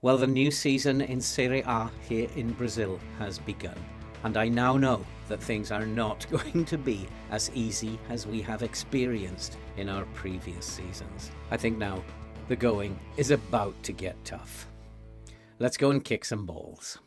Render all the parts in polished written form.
Well, the new season in Serie A here in Brazil has begun, and I now know that things are not going to be as easy as we have experienced in our previous seasons. I think now the going is about to get tough. Let's go and kick some balls.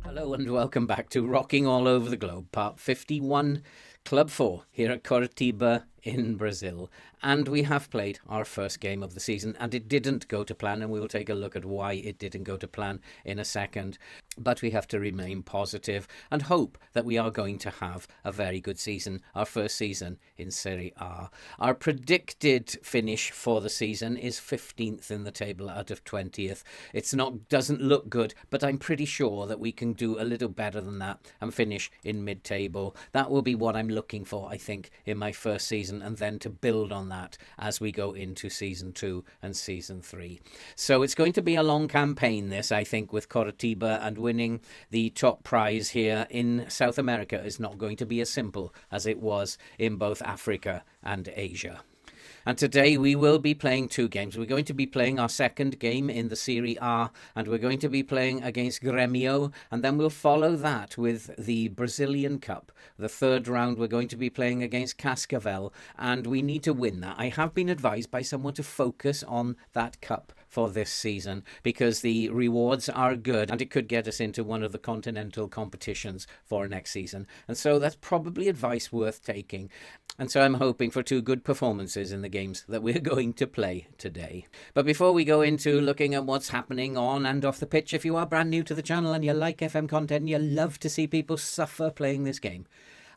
Hello and welcome back to Rocking All Over the Globe, Part 51, Club 4, here at Curitiba in Brazil. And we have played our first game of the season, and it didn't go to plan, and we will take a look at why it didn't go to plan in a second. But we have to remain positive and hope that we are going to have a very good season, our first season in Serie A. Our predicted finish for the season is 15th in the table out of 20th. Doesn't look good, but I'm pretty sure that we can do a little better than that and finish in mid-table. That will be what I'm looking for, I think, in my first season, and then to build on that as we go into season 2 and season 3. So it's going to be a long campaign, this, I think, with Curitiba, and winning the top prize here in South America is not going to be as simple as it was in both Africa and Asia. And today we will be playing two games. We're going to be playing our second game in the Serie A, and we're going to be playing against Grêmio, and then we'll follow that with the Brazilian Cup. The third round we're going to be playing against Cascavel, and we need to win that. I have been advised by someone to focus on that cup for this season because the rewards are good and it could get us into one of the continental competitions for next season. And so that's probably advice worth taking. And so I'm hoping for two good performances in the games that we're going to play today. But before we go into looking at what's happening on and off the pitch, if you are brand new to the channel and you like FM content and you love to see people suffer playing this game,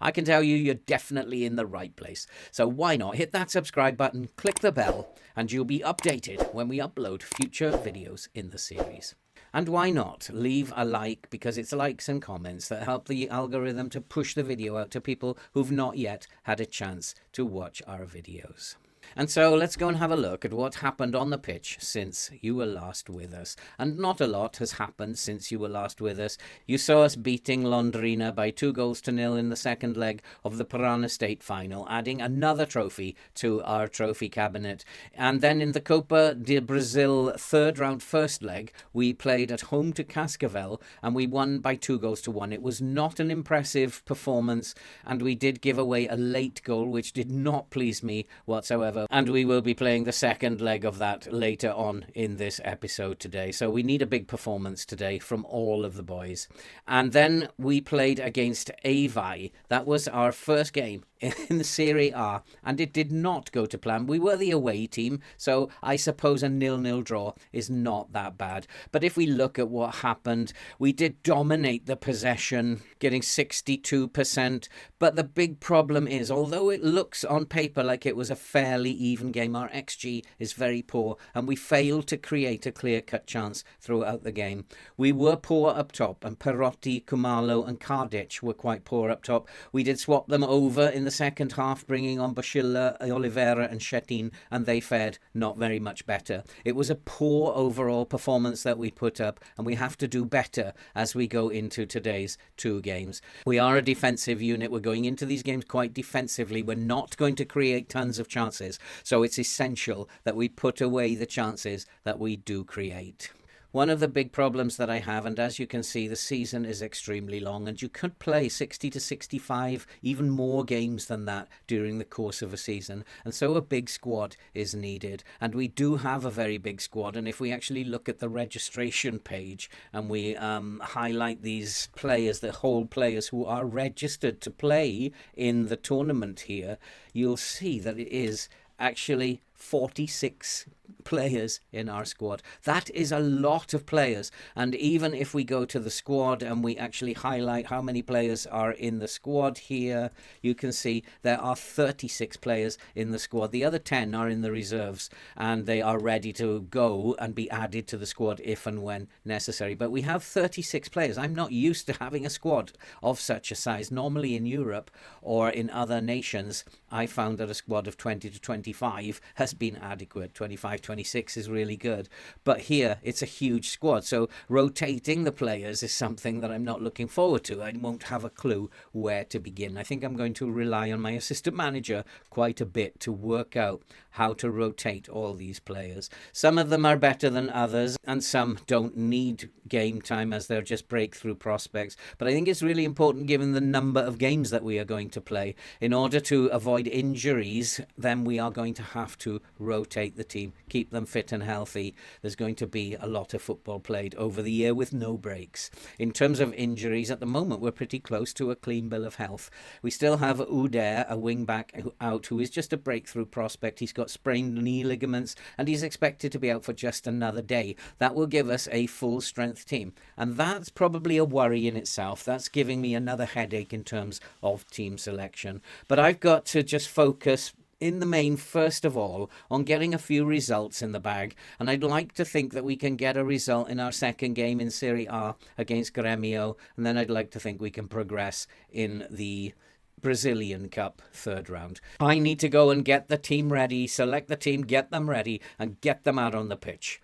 I can tell you you're definitely in the right place. So why not hit that subscribe button, click the bell, and you'll be updated when we upload future videos in the series. And why not leave a like, because it's likes and comments that help the algorithm to push the video out to people who've not yet had a chance to watch our videos. And so let's go and have a look at what happened on the pitch since you were last with us. And not a lot has happened since you were last with us. You saw us beating Londrina by 2-0 in the second leg of the Piranha State final, adding another trophy to our trophy cabinet. And then in the Copa de Brazil third round first leg, we played at home to Cascavel and we won by 2-1. It was not an impressive performance, and we did give away a late goal, which did not please me whatsoever. And we will be playing the second leg of that later on in this episode today. So we need a big performance today from all of the boys. And then we played against Avaí. That was our first game in the Serie A, and it did not go to plan. We were the away team, so I suppose a 0-0 draw is not that bad. But if we look at what happened, we did dominate the possession, getting 62%. But the big problem is, although it looks on paper like it was a fairly even game, our XG is very poor, and we failed to create a clear-cut chance throughout the game. We were poor up top, and Perotti, Kumalo, and Kardic were quite poor up top. We did swap them over in the second half, bringing on Bashila, Oliveira and Chetin, and they fared not very much better. It was a poor overall performance that we put up, and we have to do better as we go into today's two games. We are a defensive unit. We're going into these games quite defensively. We're not going to create tons of chances, so it's essential that we put away the chances that we do create. One of the big problems that I have, and as you can see, the season is extremely long, and you could play 60 to 65, even more games than that during the course of a season, and so a big squad is needed. And we do have a very big squad, and if we actually look at the registration page and we highlight these players, the whole players who are registered to play in the tournament here, you'll see that it is actually 46 players in our squad. That is a lot of players, and even if we go to the squad and we actually highlight how many players are in the squad here, you can see there are 36 players in the squad. The other 10 are in the reserves, and they are ready to go and be added to the squad if and when necessary. But we have 36 players. I'm not used to having a squad of such a size. Normally in Europe or in other nations, I found that a squad of 20 to 25 has has been adequate. 25-26 is really good. But here, it's a huge squad. So rotating the players is something that I'm not looking forward to. I won't have a clue where to begin. I think I'm going to rely on my assistant manager quite a bit to work out how to rotate all these players. Some of them are better than others, and some don't need game time as they're just breakthrough prospects. But I think it's really important, given the number of games that we are going to play. In order to avoid injuries, then we are going to have to rotate the team, keep them fit and healthy. There's going to be a lot of football played over the year with no breaks. In terms of injuries, at the moment, we're pretty close to a clean bill of health. We still have Udair, a wing-back out, who is just a breakthrough prospect. He's got sprained knee ligaments, and he's expected to be out for just another day. That will give us a full-strength team, and that's probably a worry in itself. That's giving me another headache in terms of team selection. But I've got to just focus in the main, first of all, on getting a few results in the bag. And I'd like to think that we can get a result in our second game in Serie A against Gremio. And then I'd like to think we can progress in the Brazilian Cup third round. I need to go and get the team ready, select the team, get them ready, and get them out on the pitch.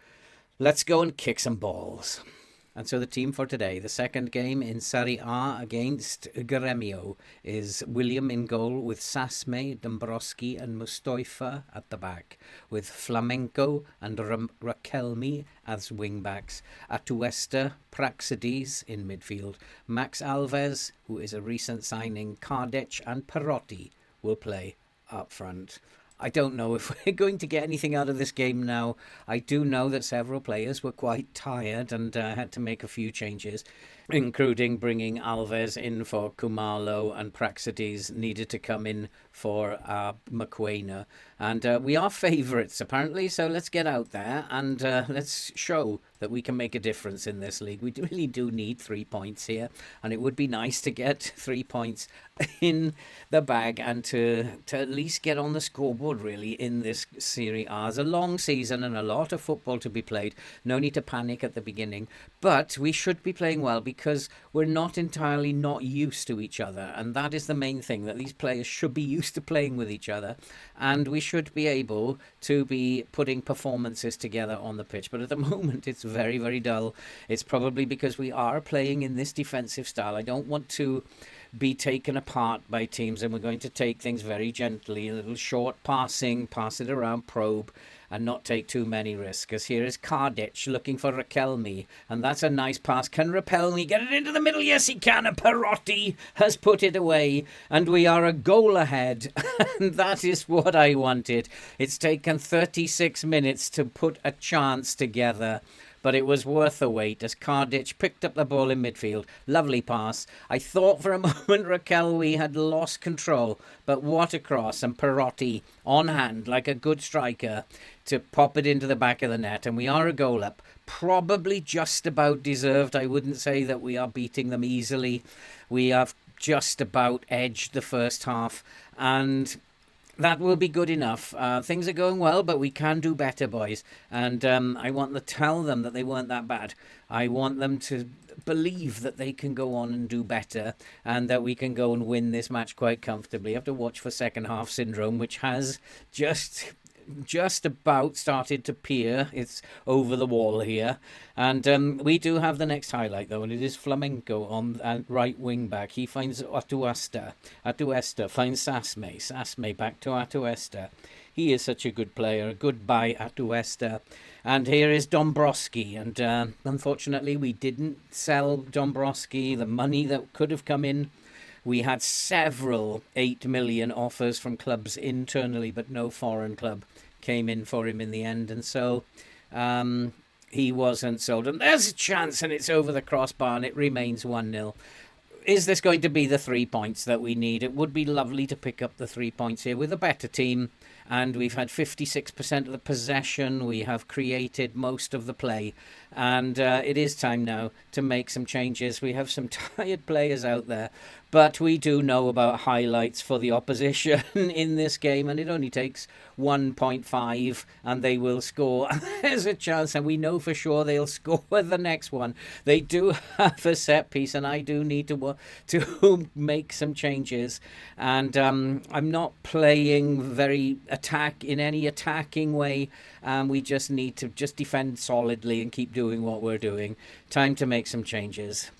Let's go and kick some balls. And so the team for today, the second game in Serie A against Gremio, is William in goal with Sasme, Dombrowski and Mustafa at the back, with Flamenco and Raquelmi as wing-backs, Atuesta, Praxedes in midfield, Max Alves, who is a recent signing, Kardec and Perotti will play up front. I don't know if we're going to get anything out of this game now. I do know that several players were quite tired and had to make a few changes, including bringing Alves in for Kumalo, and Praxedes needed to come in for Maquena. And we are favourites, apparently, so let's get out there and let's show that we can make a difference in this league. We really do need 3 points here, and it would be nice to get 3 points in the bag and to at least get on the scoreboard, really, in this Serie A. It's a long season and a lot of football to be played. No need to panic at the beginning, but we should be playing well because we're not entirely not used to each other, and that is the main thing, that these players should be used to playing with each other, and we should be able to be putting performances together on the pitch. But at the moment, it's very, very dull. It's probably because we are playing in this defensive style. I don't want to be taken apart by teams, and we're going to take things very gently, a little short passing, pass it around, probe, and not take too many risks. Because here is Kardec looking for Raquelmi, and that's a nice pass. Can Raquelmi get it into the middle? Yes, he can, and Perotti has put it away, and we are a goal ahead, and that is what I wanted. It's taken 36 minutes to put a chance together, but it was worth the wait as Kardec picked up the ball in midfield. Lovely pass. I thought for a moment Raquelmi had lost control, but what a cross, and Perotti on hand like a good striker to pop it into the back of the net, and we are a goal up. Probably just about deserved. I wouldn't say that we are beating them easily. We have just about edged the first half, and that will be good enough. Things are going well, but we can do better, boys. And I want to tell them that they weren't that bad. I want them to believe that they can go on and do better, and that we can go and win this match quite comfortably. You have to watch for second half syndrome, which has just about started to peer. It's over the wall here, and we do have the next highlight though, and it is Flamenco on right wing back. He finds Atuesta finds Sasme back to Atuesta. He is such a good player. Goodbye, Atuesta. And here is Dombrowski, and unfortunately we didn't sell Dombrowski. The money that could have come in, we had several 8 million offers from clubs internally, but no foreign club came in for him in the end. And so he wasn't sold. And there's a chance, and it's over the crossbar, and it remains 1-0. Is this going to be the 3 points that we need? It would be lovely to pick up the 3 points here with a better team. And we've had 56% of the possession. We have created most of the play. And it is time now to make some changes. We have some tired players out there. But we do know about highlights for the opposition in this game, and it only takes 1.5 and they will score. There's a chance, and we know for sure they'll score the next one. They do have a set piece, and I do need to make some changes. And I'm not playing very in any attacking way. We just need to just defend solidly and keep doing what we're doing. Time to make some changes.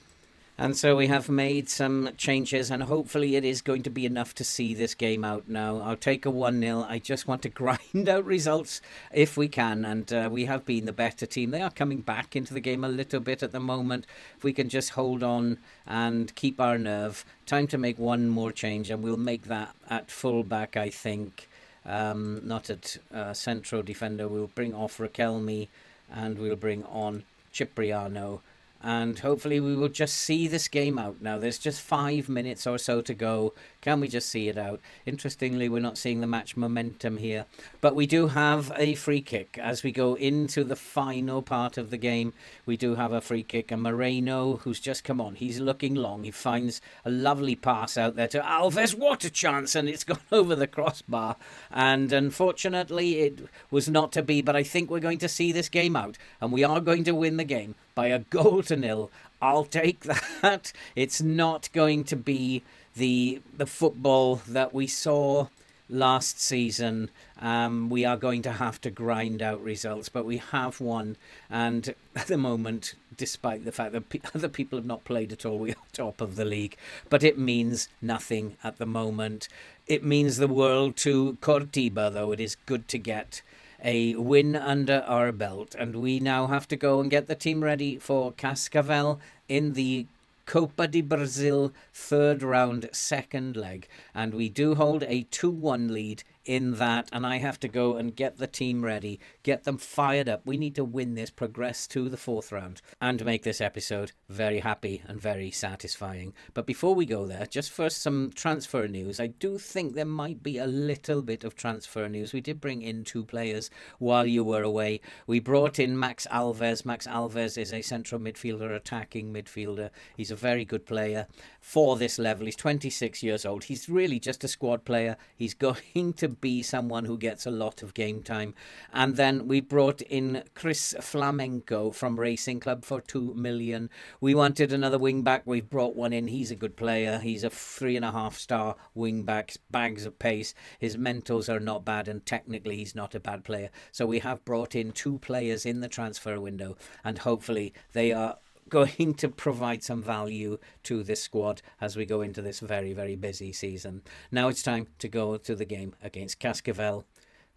And so we have made some changes, and hopefully it is going to be enough to see this game out now. I'll take a 1-0. I just want to grind out results if we can, and we have been the better team. They are coming back into the game a little bit at the moment. If we can just hold on and keep our nerve. Time to make one more change, and we'll make that at full-back, I think. Not at central defender. We'll bring off Raquelme, and we'll bring on Cipriano. And hopefully we will just see this game out now. There's just 5 minutes or so to go. Can we just see it out? Interestingly, we're not seeing the match momentum here. But we do have a free kick as we go into the final part of the game. We do have a free kick. And Moreno, who's just come on, he's looking long. He finds a lovely pass out there to Alves. What a chance! And it's gone over the crossbar. And unfortunately, it was not to be. But I think we're going to see this game out. And we are going to win the game by a 0-0. I'll take that. It's not going to be the football that we saw last season. We are going to have to grind out results, but we have won. And at the moment, despite the fact that other people have not played at all, we are top of the league. But it means nothing at the moment. It means the world to Coritiba, though. It is good to get a win under our belt, and we now have to go and get the team ready for Cascavel in the Copa de Brazil third round second leg, and we do hold a 2-1 lead in that, and I have to go and get the team ready, get them fired up. We need to win this, progress to the fourth round, and make this episode very happy and very satisfying. But before we go there, just first some transfer news. I do think there might be a little bit of transfer news. We did bring in 2 players while you were away. We brought in Max Alves. Max Alves is a central midfielder, attacking midfielder. He's a very good player for this level. He's 26 years old. He's really just a squad player. He's going to be someone who gets a lot of game time. And then we brought in Chris Flamenco from Racing Club for 2 million. We wanted another wing back. We've brought one in. He's a good player. He's a 3.5-star wing back, bags of pace. His mentals are not bad, and technically he's not a bad player. So we have brought in 2 players in the transfer window, and hopefully they are going to provide some value to this squad as we go into this very, very busy season. Now it's time to go to the game against Cascavel.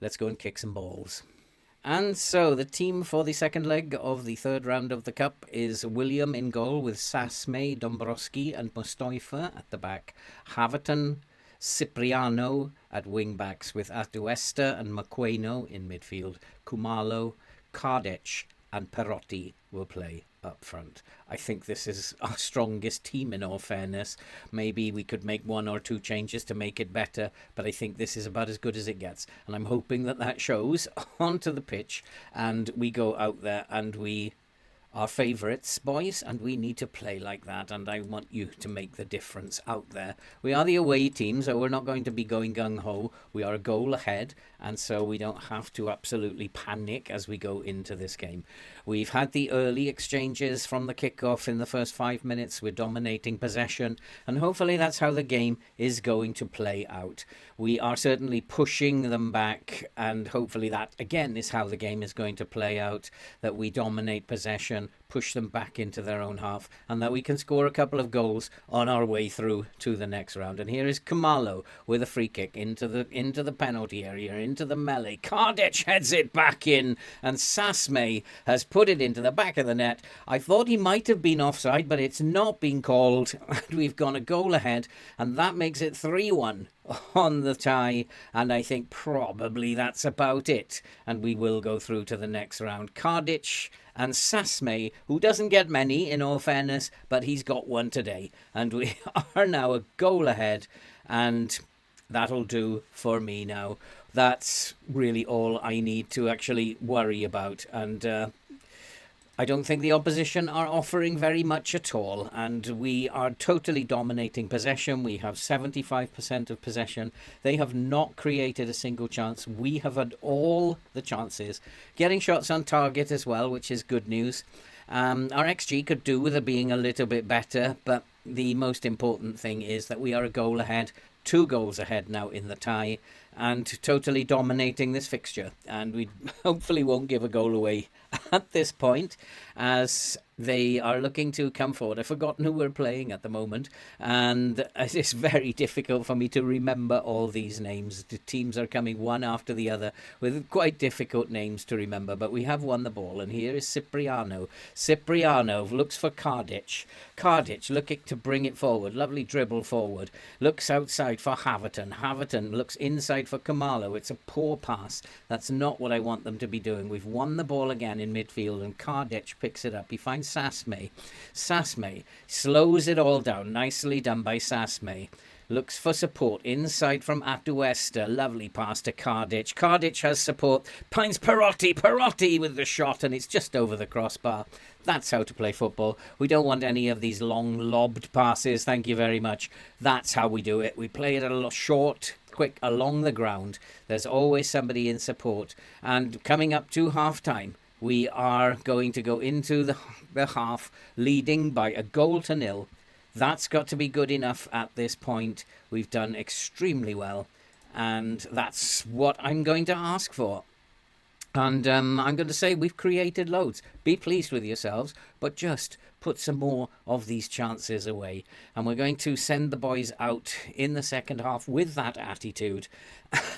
Let's go and kick some balls. And so the team for the second leg of the third round of the Cup is William in goal with Sasme, Dombrowski and Mustafa at the back. Haverton, Cipriano at wing backs with Atuesta and Maqueno in midfield. Kumalo, Kardec and Perotti will play up front. I think this is our strongest team, in all fairness. Maybe we could make 1 or 2 changes to make it better, but I think this is about as good as it gets, and I'm hoping that shows onto the pitch, and we go out there and we are favourites, boys, and we need to play like that, and I want you to make the difference out there. We are the away team, so we're not going to be going gung-ho. We are a goal ahead, and so we don't have to absolutely panic as we go into this game. We've had the early exchanges from the kickoff in the first 5 minutes. We're dominating possession, and hopefully that's how the game is going to play out. We are certainly pushing them back, and hopefully that, again, is how the game is going to play out, that we dominate possession, push them back into their own half, and that we can score a couple of goals on our way through to the next round. And here is Kumalo with a free kick into the penalty area, into the melee. Kardec heads it back in, and Sasme has put it into the back of the net. I thought he might have been offside, but it's not been called, and we've gone a goal ahead, and that makes it 3-1 on the tie, and I think probably that's about it, and we will go through to the next round. Kardec and Sasme, who doesn't get many, in all fairness, but he's got one today, and we are now a goal ahead, and that'll do for me now. That's really all I need to actually worry about, and I don't think the opposition are offering very much at all, and we are totally dominating possession. We have 75% of possession. They have not created a single chance. We have had all the chances, getting shots on target as well, which is good news. Our XG could do with it being a little bit better, but the most important thing is that we are a goal ahead, 2 goals ahead now in the tie, and totally dominating this fixture. And we hopefully won't give a goal away at this point, as they are looking to come forward. I've forgotten who we're playing at the moment, and it's very difficult for me to remember all these names. The teams are coming one after the other with quite difficult names to remember, but we have won the ball, and here is Cipriano. Cipriano looks for Kardic. Kardic looking to bring it forward. Lovely dribble forward. Looks outside for Haverton. Haverton looks inside for Kamalo. It's a poor pass. That's not what I want them to be doing. We've won the ball again in midfield, and Kardic picks it up. He finds Sasme. Sasme slows it all down. Nicely done by Sasme. Looks for support inside from Atuesta. Lovely pass to Kardic. Kardic has support. Finds Perotti. Perotti with the shot, and it's just over the crossbar. That's how to play football. We don't want any of these long lobbed passes. Thank you very much. That's how we do it. We play it a short, quick, along the ground. There's always somebody in support. And coming up to half-time, we are going to go into the half leading by 1-0. That's got to be good enough at this point. We've done extremely well, and that's what I'm going to ask for. And I'm going to say we've created loads. Be pleased with yourselves, but just put some more of these chances away. And we're going to send the boys out in the second half with that attitude.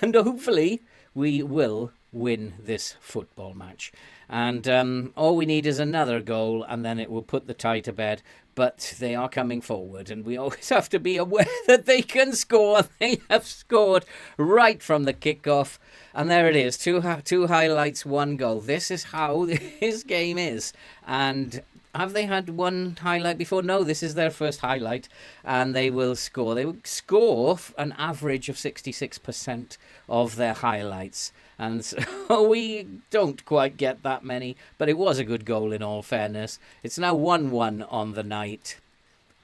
And hopefully we will win this football match. And all we need is another goal, and then it will put the tie to bed. But they are coming forward, and we always have to be aware that they can score. They have scored right from the kickoff. And there it is, two highlights, 1 goal. This is how his game is. And have they had one highlight before? No, this is their first highlight, and they will score. They will score an average of 66% of their highlights. And so we don't quite get that many, but it was a good goal in all fairness. It's now 1-1 on the night.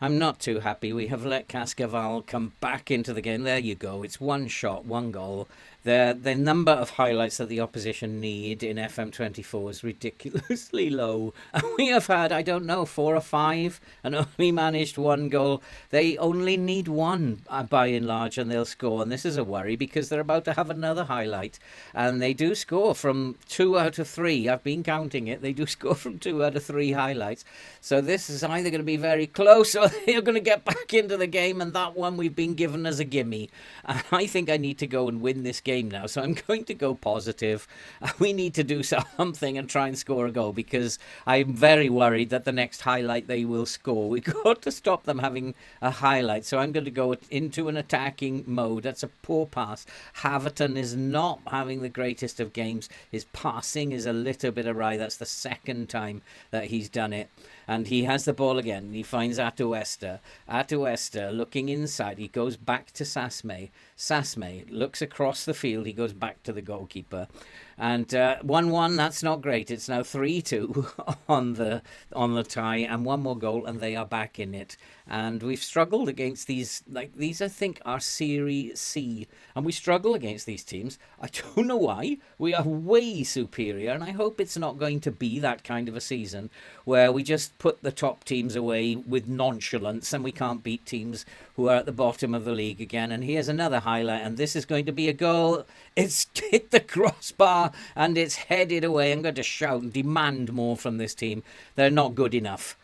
I'm not too happy. We have let Cascaval come back into the game. There you go. It's 1 shot, 1 goal. The number of highlights that the opposition need in FM24 is ridiculously low. And we have had, I don't know, 4 or 5 and only managed 1 goal. They only need 1 by and large, and they'll score. And this is a worry because they're about to have another highlight. And they do score from 2 out of 3. I've been counting it. They do score from 2 out of 3 highlights. So this is either going to be very close or they're going to get back into the game. And that one we've been given as a gimme. And I think I need to go and win this game now, so I'm going to go positive. We need to do something and try and score a goal, because I'm very worried that the next highlight they will score. We've got to stop them having a highlight, so I'm going to go into an attacking mode. That's a poor pass. Haverton is not having the greatest of games. His passing is a little bit awry. That's the second time that he's done it. And he has the ball again. He finds Atuesta. Atuesta looking inside. He goes back to Sasme. Sasme looks across the field. He goes back to the goalkeeper. And 1-1, that's not great. It's now 3-2 on the tie, and 1 more goal, and they are back in it. And we've struggled against these, these I think are Serie C, and we struggle against these teams. I don't know why. We are way superior, and I hope it's not going to be that kind of a season where we just put the top teams away with nonchalance and we can't beat teams who are at the bottom of the league again. And here's another highlight, and this is going to be a goal. It's hit the crossbar and it's headed away. I'm going to shout and demand more from this team. They're not good enough.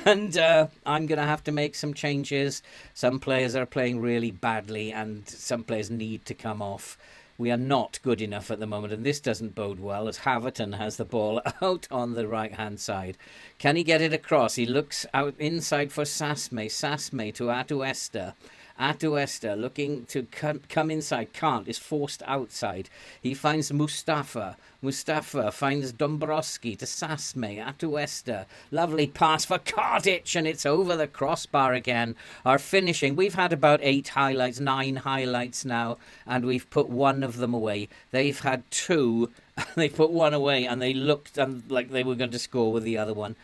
And I'm going to have to make some changes. Some players are playing really badly and some players need to come off. We are not good enough at the moment, and this doesn't bode well as Haverton has the ball out on the right-hand side. Can he get it across? He looks out inside for Sasme. Sasme to Atuesta. Atuesta looking to come inside. Can't. Is forced outside. He finds Mustafa. Mustafa finds Dombrowski to Sasme. Atuesta. Lovely pass for Kardic, and it's over the crossbar again. Our finishing. We've had about 8 highlights, 9 highlights now, and we've put 1 of them away. They've had 2 They put one away and they looked like they were going to score with the other one.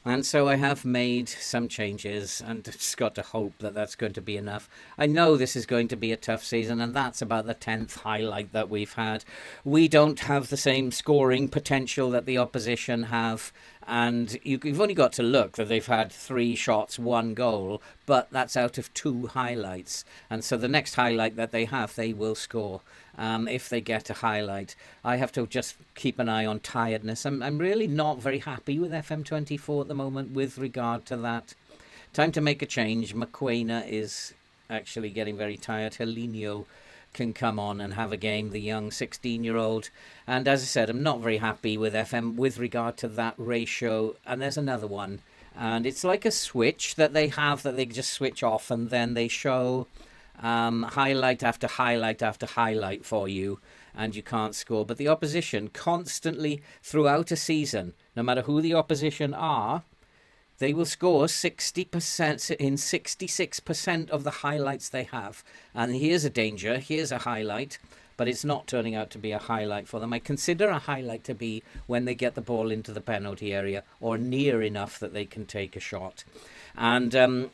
And so I have made some changes and just got to hope that that's going to be enough. I know this is going to be a tough season, and that's about the 10th highlight that we've had. We don't have the same scoring potential that the opposition have, and you've only got to look that they've had 3 shots, 1 goal, but that's out of 2 highlights. And so the next highlight that they have, they will score. If they get a highlight, I have to just keep an eye on tiredness. I'm really not very happy with FM24 at the moment with regard to that. Time to make a change. Maquena is actually getting very tired. Helinho can come on and have a game, the young 16-year-old. And as I said, I'm not very happy with FM with regard to that ratio. And there's another one. And it's like a switch that they have that they just switch off, and then they show highlight after highlight after highlight for you, and you can't score. But the opposition constantly throughout a season, no matter who the opposition are, they will score 60% in 66% of the highlights they have. And here's a danger, here's a highlight, but it's not turning out to be a highlight for them. I consider a highlight to be when they get the ball into the penalty area or near enough that they can take a shot. And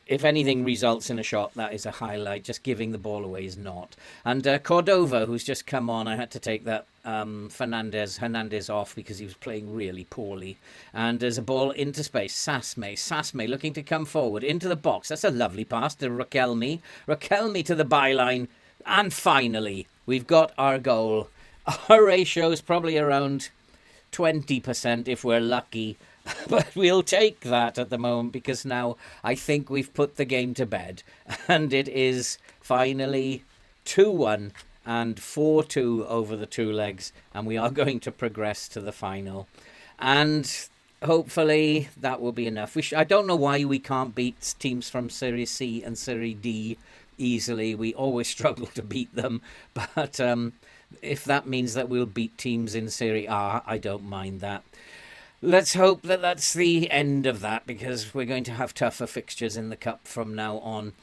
if anything results in a shot, that is a highlight. Just giving the ball away is not. And Cordova, who's just come on, I had to take that Hernandez off because he was playing really poorly. And there's a ball into space. Sasme looking to come forward into the box. That's a lovely pass to Rockin. Rockin to the byline. And finally, we've got our goal. Our ratio is probably around 20% if we're lucky. But we'll take that at the moment because now I think we've put the game to bed. And it is finally 2-1 and 4-2 over the 2 legs. And we are going to progress to the final. And hopefully that will be enough. I don't know why we can't beat teams from Serie C and Serie D easily. We always struggle to beat them. But if that means that we'll beat teams in Serie A, I don't mind that. Let's hope that that's the end of that, because we're going to have tougher fixtures in the Cup from now on.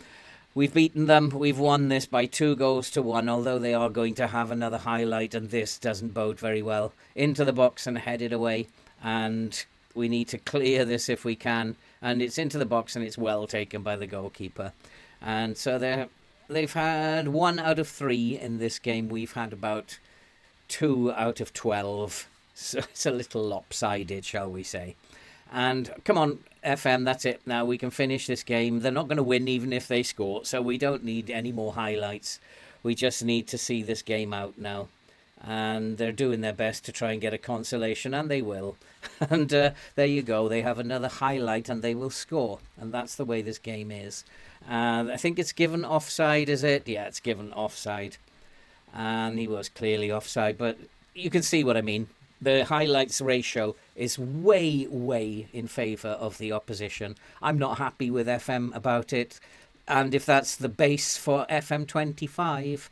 We've beaten them. We've won this by 2-1, although they are going to have another highlight, and this doesn't bode very well. Into the box and headed away, and we need to clear this if we can. And it's into the box, and it's well taken by the goalkeeper. And so they've had 1 out of 3 in this game. We've had about 2 out of 12. So it's a little lopsided, shall we say. And come on, FM, that's it. Now we can finish this game. They're not going to win even if they score, so we don't need any more highlights. We just need to see this game out now. And they're doing their best to try and get a consolation, and they will. And there you go. They have another highlight, and they will score. And that's the way this game is. I think it's given offside, is it? Yeah, it's given offside. And he was clearly offside, but you can see what I mean. The highlights ratio is way, way in favour of the opposition. I'm not happy with FM about it. And if that's the base for FM25,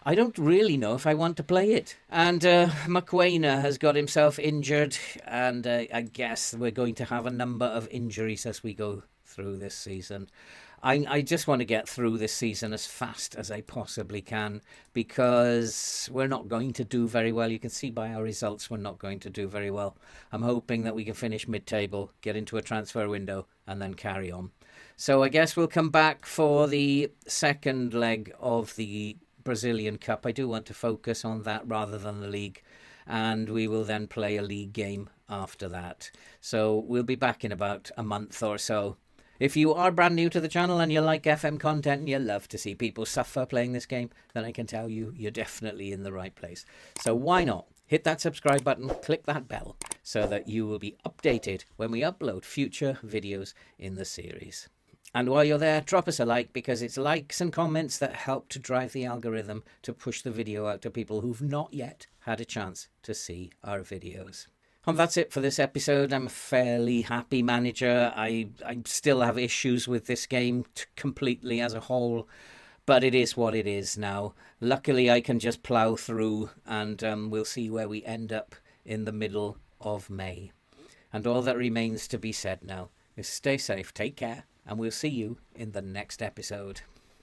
I don't really know if I want to play it. And Maquena has got himself injured. And I guess we're going to have a number of injuries as we go through this season. I just want to get through this season as fast as I possibly can, because we're not going to do very well. You can see by our results we're not going to do very well. I'm hoping that we can finish mid-table, get into a transfer window, and then carry on. So I guess we'll come back for the second leg of the Brazilian Cup. I do want to focus on that rather than the league, and we will then play a league game after that. So we'll be back in about a month or so. If you are brand new to the channel and you like FM content and you love to see people suffer playing this game, then I can tell you, you're definitely in the right place. So why not hit that subscribe button, click that bell, so that you will be updated when we upload future videos in the series. And while you're there, drop us a like, because it's likes and comments that help to drive the algorithm to push the video out to people who've not yet had a chance to see our videos. And that's it for this episode. I'm a fairly happy manager. I still have issues with this game completely as a whole, but it is what it is now. Luckily, I can just plough through, and we'll see where we end up in the middle of May. And all that remains to be said now is stay safe, take care, and we'll see you in the next episode.